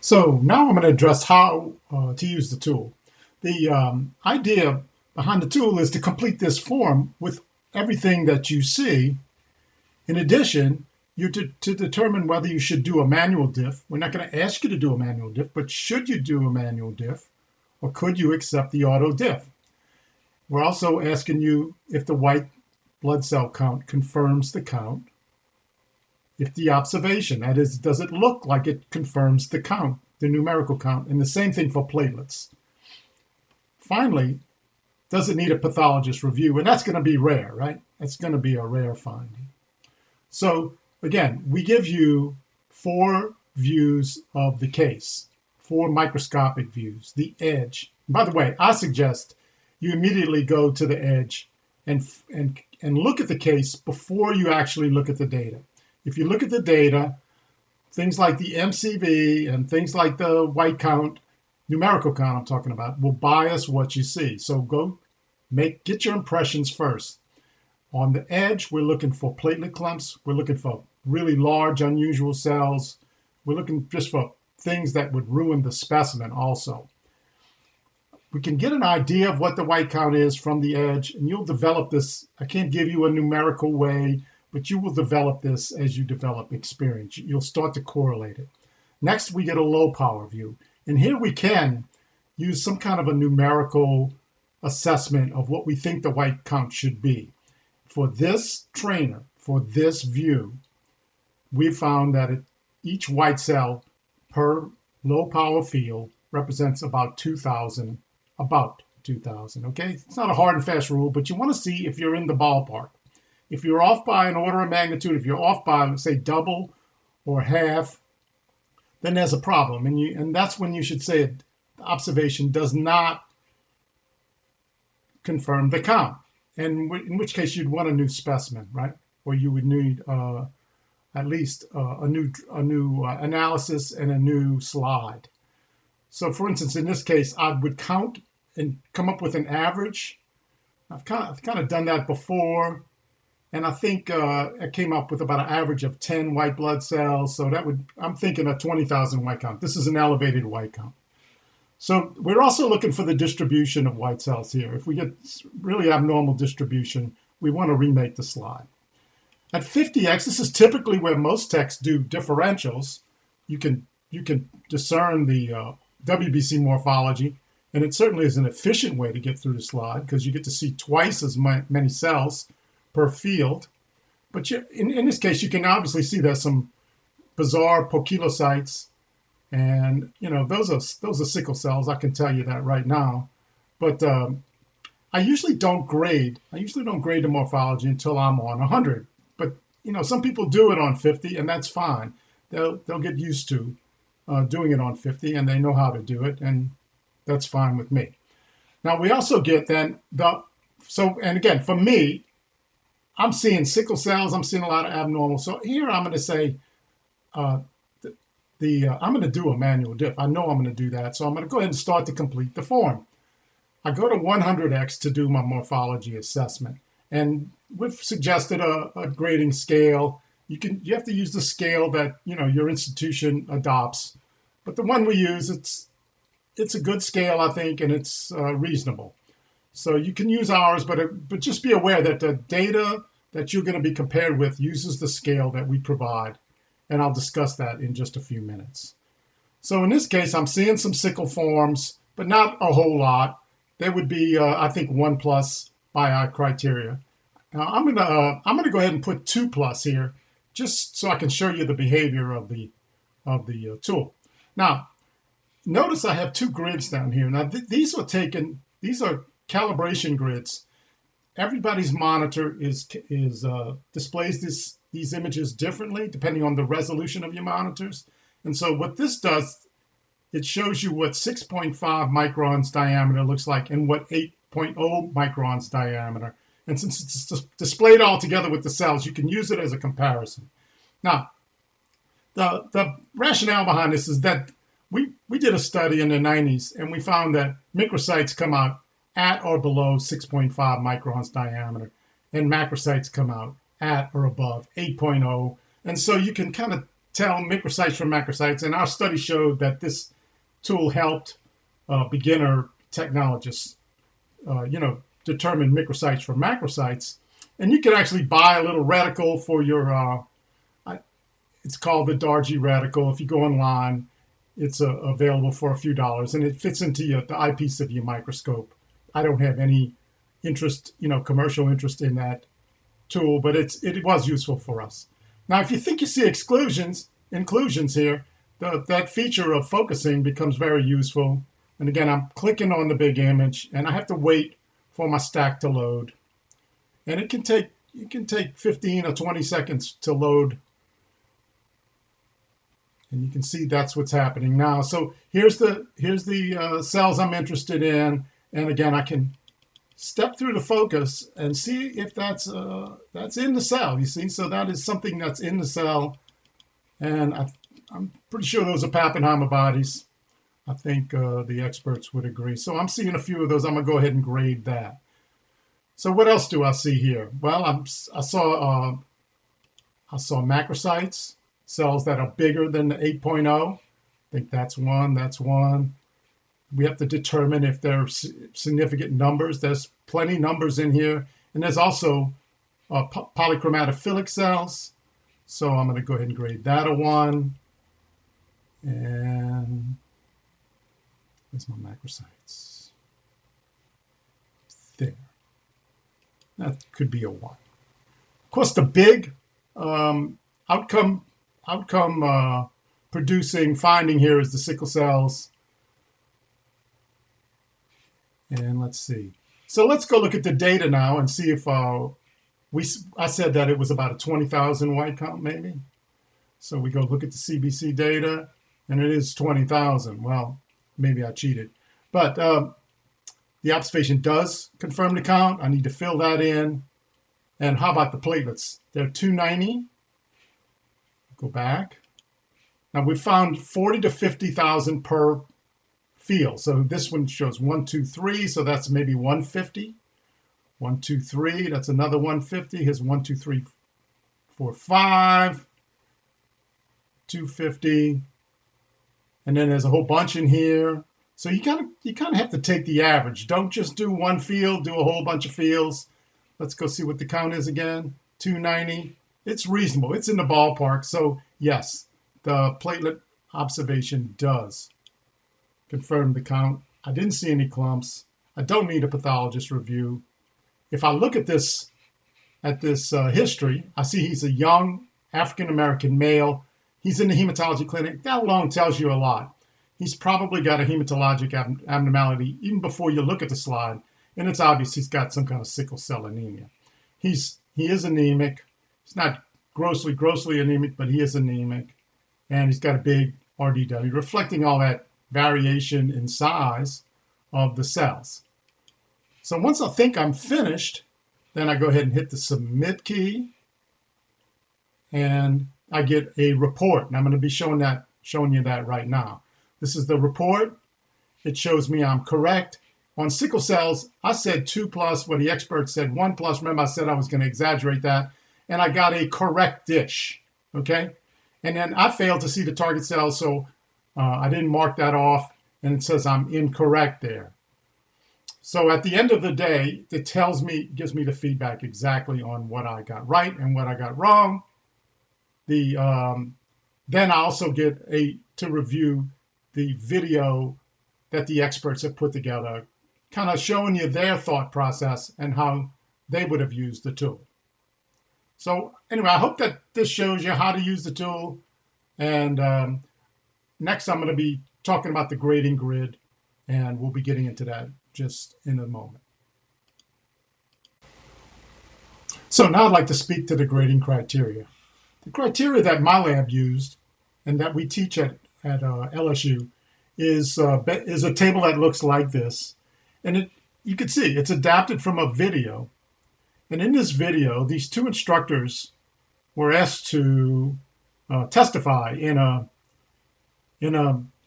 So now I'm going to address how to use the tool. The idea behind the tool is to complete this form with everything that you see. In addition, you to determine whether you should do a manual diff. We're not going to ask you to do a manual diff, but should you do a manual diff, or could you accept the auto diff? We're also asking you if the white blood cell count confirms the count, if the observation, that is, does it look like it confirms the count, the numerical count, and the same thing for platelets. Finally, does it need a pathologist review? And that's going to be rare, right? That's going to be a rare finding. So again, we give you 4 views of the case, 4 microscopic views, the edge. By the way, I suggest you immediately go to the edge and look at the case before you actually look at the data. If you look at the data, things like the MCV and things like the white count, numerical count I'm talking about, will bias what you see. So get your impressions first. On the edge, we're looking for platelet clumps. We're looking for really large, unusual cells. We're looking just for things that would ruin the specimen also. We can get an idea of what the white count is from the edge, and you'll develop this. I can't give you a numerical way, but you will develop this as you develop experience. You'll start to correlate it. Next, we get a low power view. And here we can use some kind of a numerical assessment of what we think the white count should be. For this trainer, for this view, we found that each white cell per low power field represents about 2,000, okay? It's not a hard and fast rule, but you want to see if you're in the ballpark. If you're off by an order of magnitude, if you're off by, say, double or half, then there's a problem. And that's when you should say the observation does not confirm the count. And in which case you'd want a new specimen, right? Or you would need at least a new analysis and a new slide. So for instance, in this case, I would count and come up with an average. I've kind of done that before. And I think I came up with about an average of 10 white blood cells. So I'm thinking a 20,000 white count. This is an elevated white count. So we're also looking for the distribution of white cells here. If we get really abnormal distribution, we want to remake the slide. At 50x, this is typically where most texts do differentials. You can discern the WBC morphology, and it certainly is an efficient way to get through the slide because you get to see twice as many cells per field. But in this case, you can obviously see there's some bizarre poikilocytes. And those are sickle cells. I can tell you that right now. But I usually don't grade. The morphology until I'm on 100. But some people do it on 50, and that's fine. They'll get used to doing it on 50, and they know how to do it, and that's fine with me. Now we also get then and again for me, I'm seeing sickle cells. I'm seeing a lot of abnormal. So here I'm going to say. I'm going to do a manual diff. I know I'm going to do that. So I'm going to go ahead and start to complete the form. I go to 100x to do my morphology assessment. And we've suggested a grading scale. You have to use the scale that your institution adopts. But the one we use, it's a good scale, I think, and it's reasonable. So you can use ours, but just be aware that the data that you're going to be compared with uses the scale that we provide. And I'll discuss that in just a few minutes. So in this case, I'm seeing some sickle forms, but not a whole lot. There would be, I think, 1+ by our criteria. Now I'm gonna go ahead and put 2+ here, just so I can show you the behavior of the tool. Now, notice I have 2 grids down here. Now these are calibration grids. Everybody's monitor displays these images differently depending on the resolution of your monitors. And so what this does, it shows you what 6.5 microns diameter looks like and what 8.0 microns diameter. And since it's displayed all together with the cells, you can use it as a comparison. Now, the rationale behind this is that we did a study in the 90s, and we found that microcytes come out at or below 6.5 microns diameter, and macrocytes come out at or above 8.0. And so you can kind of tell microsites from macrosites, and our study showed that this tool helped beginner technologists, determine microsites from macrosites. And you can actually buy a little reticle for your, it's called the Dargy reticle. If you go online, it's available for a few dollars, and it fits into the eyepiece of your microscope. I don't have any interest, commercial interest in that tool, but it was useful for us. Now, if you think you see inclusions here, that feature of focusing becomes very useful. And again, I'm clicking on the big image, and I have to wait for my stack to load. And it can take 15 or 20 seconds to load. And you can see that's what's happening now. So here's the cells I'm interested in, and again, I can step through the focus and see if that's in the cell. You see, so that is something that's in the cell, and I'm pretty sure those are Pappenheimer bodies. I think the experts would agree. So I'm seeing a few of those. I'm gonna go ahead and grade that. So what else do I see here? Well, I saw macrocytes, cells that are bigger than the 8.0. I think that's one. That's one. We have to determine if there are significant numbers. There's plenty of numbers in here. And there's also polychromatophilic cells. So I'm going to go ahead and grade that a 1. And where's my macrocytes? There. That could be a 1. Of course, the big outcome producing finding here is the sickle cells. And let's see. So let's go look at the data now and see if I said that it was about a 20,000 white count maybe. So we go look at the CBC data, and it is 20,000. Well, maybe I cheated. But the observation does confirm the count. I need to fill that in. And how about the platelets? They're 290. Go back. Now we found 40 to 50,000 per field. So this one shows 1, 2, 3. So that's maybe 150. 1, 2, 3. That's another 150. Here's 1, 2, 3, 4, 5. 250. And then there's a whole bunch in here. So you kind of have to take the average. Don't just do one field. Do a whole bunch of fields. Let's go see what the count is again. 290. It's reasonable. It's in the ballpark. So yes, the platelet observation does confirm the count. I didn't see any clumps. I don't need a pathologist review. If I look at this history, I see he's a young African-American male. He's in the hematology clinic. That alone tells you a lot. He's probably got a hematologic abnormality even before you look at the slide. And it's obvious he's got some kind of sickle cell anemia. He is anemic. He's not grossly anemic, but he is anemic. And he's got a big RDW, reflecting all that variation in size of the cells. So once I think I'm finished, then I go ahead and hit the submit key, and I get a report. And I'm going to be showing you that right now. This is the report. It shows me I'm correct. On sickle cells, I said 2+, where the expert said 1+. Remember, I said I was going to exaggerate that. And I got a correct-ish, okay? And then I failed to see the target cells, so I didn't mark that off, and it says I'm incorrect there. So at the end of the day, it gives me the feedback exactly on what I got right and what I got wrong. Then I also get to review the video that the experts have put together, kind of showing you their thought process and how they would have used the tool. So anyway, I hope that this shows you how to use the tool. And next I'm going to be talking about the grading grid, and we'll be getting into that just in a moment. So now I'd like to speak to the grading criteria. The criteria that my lab used and that we teach at LSU is a table that looks like this. And you can see it's adapted from a video. And in this video, these two instructors were asked to testify in a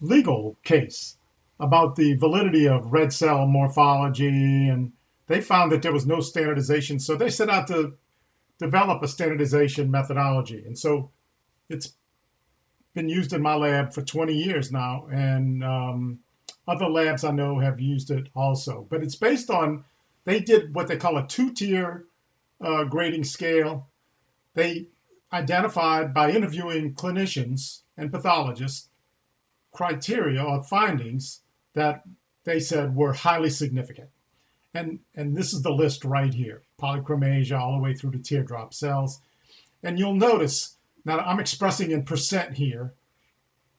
legal case about the validity of red cell morphology, and they found that there was no standardization. So they set out to develop a standardization methodology. And so it's been used in my lab for 20 years now, and other labs I know have used it also. But it's based on, they did what they call a two-tier grading scale. They identified by interviewing clinicians and pathologists criteria or findings that they said were highly significant. And this is the list right here: polychromasia all the way through to teardrop cells. And you'll notice, now I'm expressing in percent here,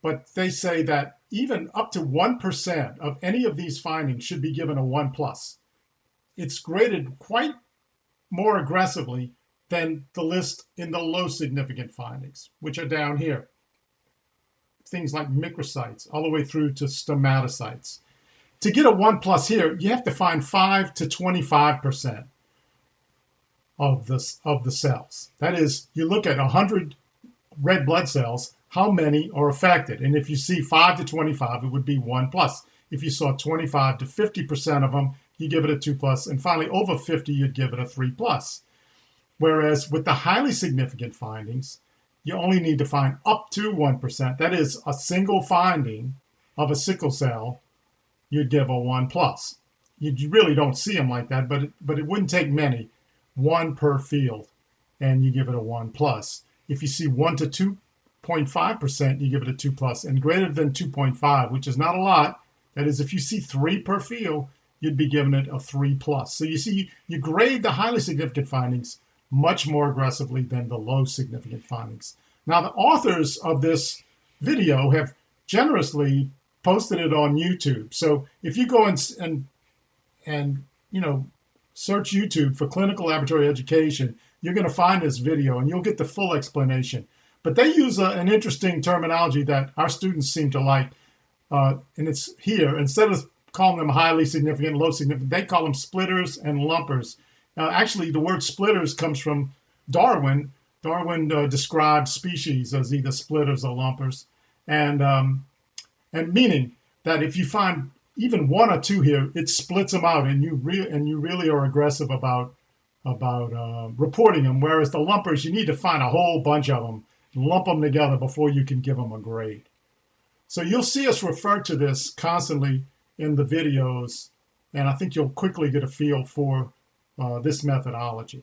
but they say that even up to 1% of any of these findings should be given a 1+. It's graded quite more aggressively than the list in the low significant findings, which are down here. Things like microcytes all the way through to stomatocytes. To get a 1+ here, you have to find 5 to 25% of the cells. That is, you look at 100 red blood cells, how many are affected? And if you see 5 to 25, it would be 1+. If you saw 25 to 50% of them, you give it a 2+. And finally, over 50, you'd give it a 3+. Whereas with the highly significant findings, you only need to find up to 1%. That is, a single finding of a sickle cell, you'd give a 1+. You really don't see them like that, but it wouldn't take many, one per field, and you give it a 1+. If you see 1 to 2.5%, you give it a 2+, and greater than 2.5, which is not a lot. That is, if you see 3 per field, you'd be giving it a 3+. So you see, you grade the highly significant findings much more aggressively than the low significant findings. Now, the authors of this video have generously posted it on YouTube. So if you go and search YouTube for clinical laboratory education, you're going to find this video and you'll get the full explanation. But they use an interesting terminology that our students seem to like, and it's here. Instead of calling them highly significant, low significant, they call them splitters and lumpers. Actually, the word splitters comes from Darwin. Darwin described species as either splitters or lumpers, and meaning that if you find even 1 or 2 here, it splits them out, and you really are aggressive about reporting them. Whereas the lumpers, you need to find a whole bunch of them, lump them together before you can give them a grade. So you'll see us refer to this constantly in the videos, and I think you'll quickly get a feel for this methodology.